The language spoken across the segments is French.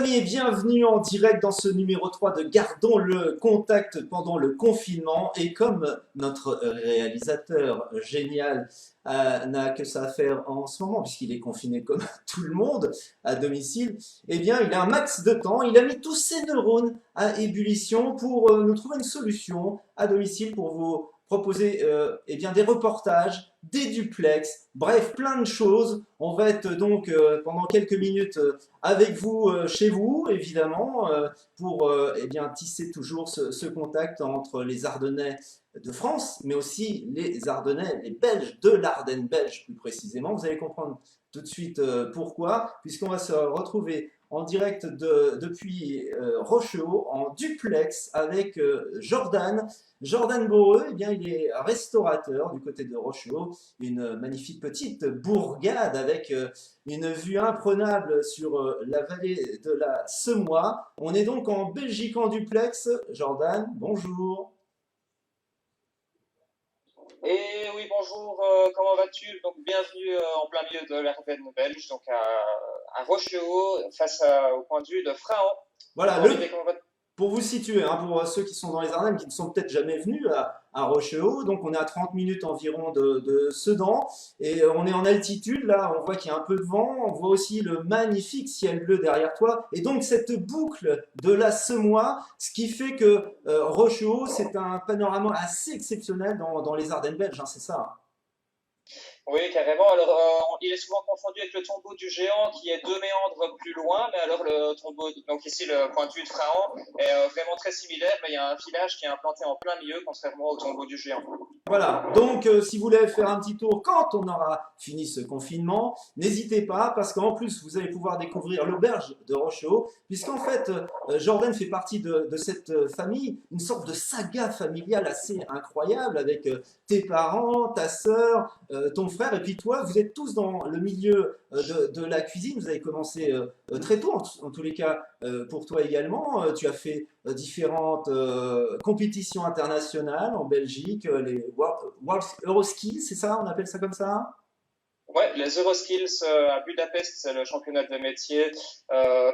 amis, et bienvenue en direct dans ce numéro 3 de Gardons le contact pendant le confinement. Et comme notre réalisateur génial n'a que ça à faire en ce moment, puisqu'il est confiné comme tout le monde à domicile, eh bien, il a un max de temps. Il a mis tous ses neurones à ébullition pour nous trouver une solution à domicile pour vous proposer eh bien, des reportages, des duplex, bref, plein de choses. On va être donc pendant quelques minutes avec vous chez vous, évidemment, pour eh bien, tisser toujours ce contact entre les Ardennais de France, mais aussi les Ardennais, les Belges de l'Ardenne belge plus précisément. Vous allez comprendre tout de suite pourquoi, puisqu'on va se retrouver en direct depuis Rochehaut, en duplex avec Jordan. Jordan Boreux, eh bien, il est restaurateur du côté de Rochehaut, une magnifique petite bourgade avec une vue imprenable sur la vallée de la Semois. On est donc en Belgique en duplex. Jordan, bonjour. Et oui, bonjour, comment vas-tu? Donc, bienvenue en plein milieu de l'Ardenne belge, donc à Rochehaut, au point de vue de Frahan. Voilà, Bonjour Olivier, comment vas-tu? pour vous situer, hein, pour ceux qui sont dans les Ardennes, qui ne sont peut-être jamais venus à Rochehaut, donc on est à 30 minutes environ de Sedan, et on est en altitude, là on voit qu'il y a un peu de vent, on voit aussi le magnifique ciel bleu derrière toi, et donc cette boucle de la Semois, ce qui fait que Rochehaut, c'est un panorama assez exceptionnel dans les Ardennes belges, hein, c'est ça, hein. Oui, carrément. Alors, il est souvent confondu avec le tombeau du géant qui est 2 méandres plus loin, mais alors le tombeau, donc ici le point de vue de Frahan est vraiment très similaire, mais il y a un village qui est implanté en plein milieu, contrairement au tombeau du géant. Voilà, donc si vous voulez faire un petit tour quand on aura fini ce confinement, n'hésitez pas parce qu'en plus vous allez pouvoir découvrir l'auberge de Rochehaut, puisqu'en fait Jordan fait partie de cette famille, une sorte de saga familiale assez incroyable avec tes parents, ta sœur, ton frère et puis toi, vous êtes tous dans le milieu de la cuisine, vous avez commencé très tôt en tous les cas pour toi également, tu as fait différentes compétitions internationales en Belgique, les World Euroskills, c'est ça, on appelle ça comme ça? Ouais, les Euroskills à Budapest, c'est le championnat de métier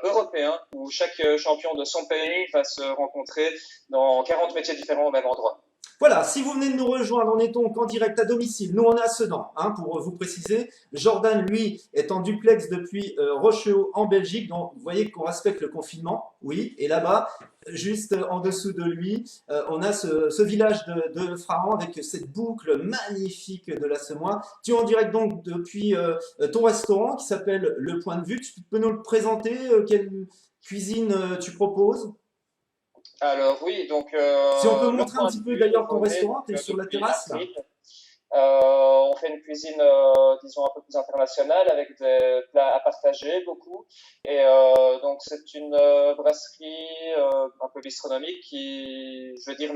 européen où chaque champion de son pays va se rencontrer dans 40 métiers différents au même endroit. Voilà, si vous venez de nous rejoindre, on est donc en direct à domicile. Nous, on est à Sedan, hein, pour vous préciser. Jordan, lui, est en duplex depuis Rochehaut en Belgique. Donc, vous voyez qu'on respecte le confinement, oui. Et là-bas, juste en dessous de lui, on a ce village de Frahan avec cette boucle magnifique de la Semois. Tu es en direct donc depuis ton restaurant qui s'appelle Le Point de Vue. Tu peux nous le présenter? Quelle cuisine tu proposes? Alors oui, donc Si on peut le montrer un point de petit peu vue d'ailleurs ton évolué restaurant, tu es donc, sur la depuis terrasse là? avril. On fait une cuisine, disons, un peu plus internationale avec des plats à partager beaucoup. Et donc c'est une brasserie un peu bistronomique qui, je veux dire,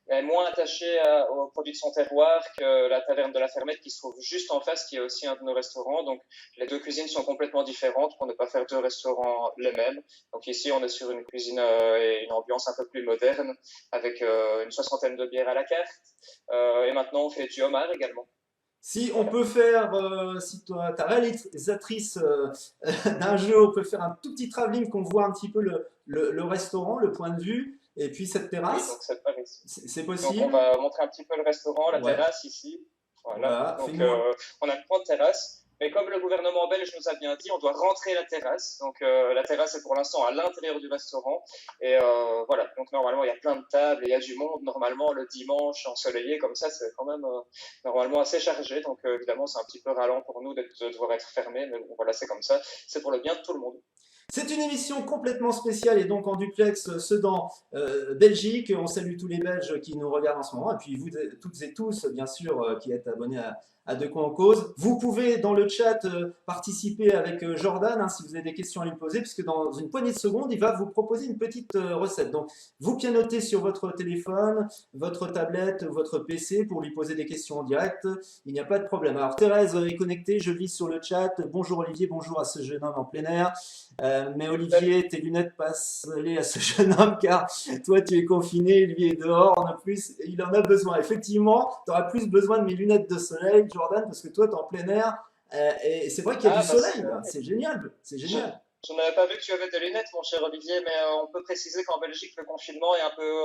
est moins attachée aux produits de son terroir que la taverne de la Fermette qui se trouve juste en face, qui est aussi un de nos restaurants. Donc les deux cuisines sont complètement différentes pour ne pas faire deux restaurants les mêmes. Donc ici on est sur une cuisine et une ambiance un peu plus moderne avec une soixantaine de bières à la carte. Et maintenant, on fait du homard également. Si on Voilà. peut faire, si toi, ta réalisatrice d'un jeu, on peut faire un tout petit travelling qu'on voit un petit peu le restaurant, le point de vue, et puis cette Oui, donc terrasse, c'est par ici. c'est Donc on possible? va montrer un petit peu le restaurant, la Ouais, terrasse ici. Voilà. voilà, Donc fais-nous un... on a une grande terrasse. Mais comme le gouvernement belge nous a bien dit, on doit rentrer la terrasse. Donc la terrasse est pour l'instant à l'intérieur du restaurant. Et voilà. Donc normalement, il y a plein de tables et il y a du monde. Normalement, le dimanche ensoleillé comme ça, c'est quand même normalement assez chargé. Donc évidemment, c'est un petit peu ralent pour nous de devoir être fermé. Mais bon, voilà, c'est comme ça. C'est pour le bien de tout le monde. C'est une émission complètement spéciale et donc en duplex Sedan, Belgique. On salue tous les Belges qui nous regardent en ce moment et puis vous toutes et tous, bien sûr, qui êtes abonnés à De quoi en cause. Vous pouvez dans le chat participer avec Jordan hein, si vous avez des questions à lui poser, puisque dans une poignée de secondes, il va vous proposer une petite recette. Donc, vous pianotez sur votre téléphone, votre tablette, votre PC pour lui poser des questions en direct. Il n'y a pas de problème. Alors, Thérèse est connectée, je lis sur le chat. Bonjour Olivier, bonjour à ce jeune homme en plein air. Mais Olivier, tes lunettes passent-les à ce jeune homme car toi tu es confiné, lui est dehors, en plus il en a besoin. Effectivement, tu auras plus besoin de mes lunettes de soleil, Jordan, parce que toi tu es en plein air et c'est vrai qu'il y a du Ah, soleil là, c'est génial, c'est je, génial. Je n'avais pas vu que tu avais des lunettes, mon cher Olivier, mais on peut préciser qu'en Belgique, le confinement est un peu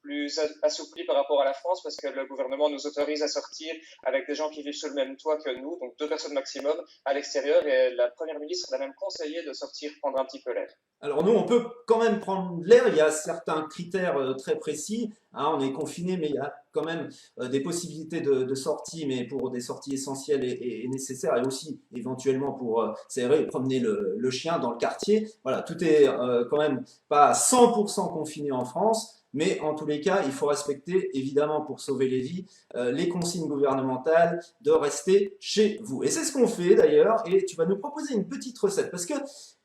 plus assoupli par rapport à la France parce que le gouvernement nous autorise à sortir avec des gens qui vivent sous le même toit que nous, donc 2 personnes maximum à l'extérieur, et la première ministre l'a même conseillé de sortir prendre un petit peu l'air. Alors nous, on peut quand même prendre l'air, il y a certains critères très précis, hein, on est confiné, mais il y a quand même des possibilités de sortie, mais pour des sorties essentielles et nécessaires, et aussi éventuellement pour s'aérer et promener le chien dans le quartier. Voilà, tout est quand même pas à 100% confiné en France, mais en tous les cas, il faut respecter, évidemment, pour sauver les vies, les consignes gouvernementales de rester chez vous. Et c'est ce qu'on fait d'ailleurs, et tu vas nous proposer une petite recette, parce que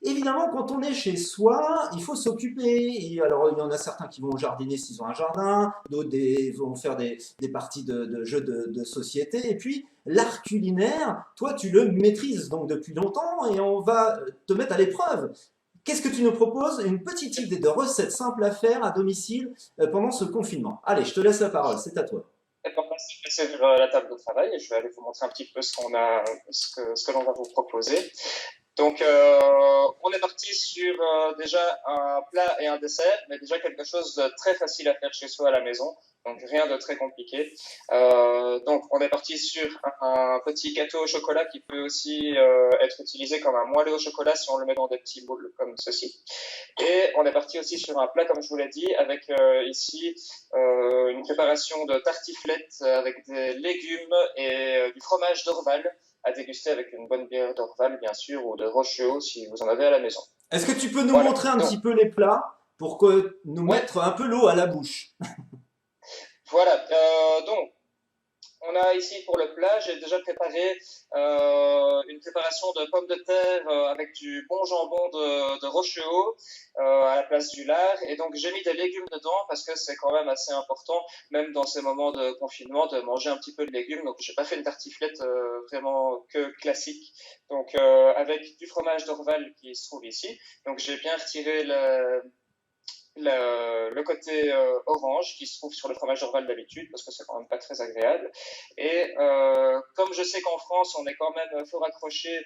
évidemment, quand on est chez soi, il faut s'occuper. Et alors, il y en a certains qui vont jardiner s'ils ont un jardin, d'autres vont faire des parties de jeux de société. Et puis, l'art culinaire, toi, tu le maîtrises donc depuis longtemps et on va te mettre à l'épreuve. Qu'est-ce que tu nous proposes? Une petite idée de recette simple à faire à domicile pendant ce confinement. Allez, je te laisse la parole, c'est à toi. Et on va se passer sur la table de travail et je vais aller vous montrer un petit peu ce que l'on va vous proposer. Donc, on est parti sur déjà un plat et un dessert, mais déjà quelque chose de très facile à faire chez soi à la maison, donc rien de très compliqué. Donc, on est parti sur un petit gâteau au chocolat qui peut aussi être utilisé comme un moelleux au chocolat si on le met dans des petits boules comme ceci. Et on est parti aussi sur un plat, comme je vous l'ai dit, avec ici une préparation de tartiflette avec des légumes et du fromage d'Orval à déguster avec une bonne bière d'Orval, bien sûr, ou de Rochehaut si vous en avez à la maison. Est-ce que tu peux nous Voilà. montrer un Donc, petit peu les plats pour que nous ouais, mettre un peu l'eau à la bouche? voilà. Donc, on a ici pour le plat, j'ai déjà préparé une préparation de pommes de terre avec du bon jambon de Rochehaut à la place du lard. Et donc j'ai mis des légumes dedans parce que c'est quand même assez important, même dans ces moments de confinement, de manger un petit peu de légumes. Donc j'ai pas fait une tartiflette vraiment que classique. Donc avec du fromage d'Orval qui se trouve ici. Donc j'ai bien retiré le côté orange qui se trouve sur le fromage d'Orval d'habitude parce que c'est quand même pas très agréable. Et comme je sais qu'en France on est quand même fort accroché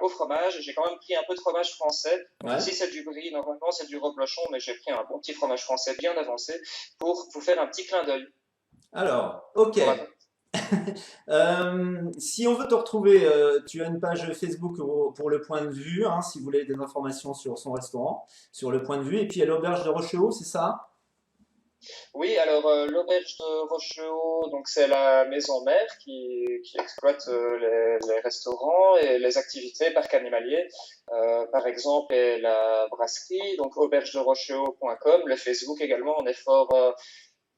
au fromage, j'ai quand même pris un peu de fromage français. Donc Ouais. ici c'est du brie, normalement c'est du reblochon, mais j'ai pris un bon petit fromage français bien avancé pour vous faire un petit clin d'œil. Alors, ok. Pour la... Si on veut te retrouver, tu as une page Facebook pour Le Point de Vue, hein, si vous voulez des informations sur son restaurant, sur Le Point de Vue. Et puis il y a l'auberge de Rochehaut, c'est ça? Oui, alors l'auberge de Rochehaut, donc c'est la maison mère qui exploite les restaurants et les activités parc animalier, par exemple et la brasserie, donc aubergederochehaut.com, le Facebook également, on est fort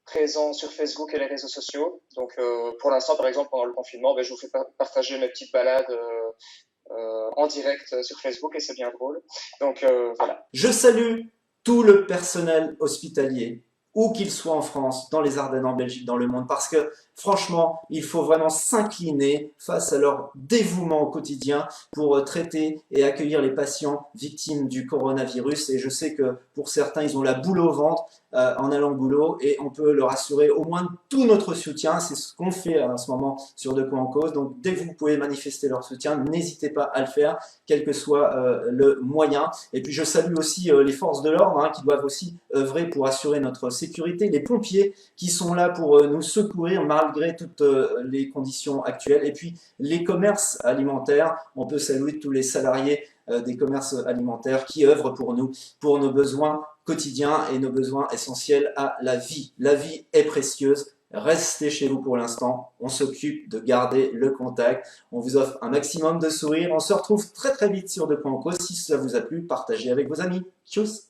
présent sur Facebook et les réseaux sociaux. Donc pour l'instant, par exemple, pendant le confinement, ben, je vous fais partager mes petites balades en direct sur Facebook et c'est bien drôle. Donc voilà. Je salue tout le personnel hospitalier, où qu'il soit en France, dans les Ardennes, en Belgique, dans le monde, parce que franchement, il faut vraiment s'incliner face à leur dévouement au quotidien pour traiter et accueillir les patients victimes du coronavirus. Et je sais que pour certains, ils ont la boule au ventre en allant au boulot et on peut leur assurer au moins tout notre soutien. C'est ce qu'on fait en ce moment sur De quoi en cause. Donc dès que vous pouvez manifester leur soutien, n'hésitez pas à le faire, quel que soit le moyen. Et puis je salue aussi les forces de l'ordre hein, qui doivent aussi œuvrer pour assurer notre sécurité, les pompiers qui sont là pour nous secourir malgré toutes les conditions actuelles. Et puis les commerces alimentaires, on peut saluer tous les salariés des commerces alimentaires qui œuvrent pour nous, pour nos besoins quotidiens et nos besoins essentiels à la vie. La vie est précieuse. Restez chez vous pour l'instant. On s'occupe de garder le contact. On vous offre un maximum de sourires. On se retrouve très très vite sur De quoi en cause. Si ça vous a plu, partagez avec vos amis. Tchuss!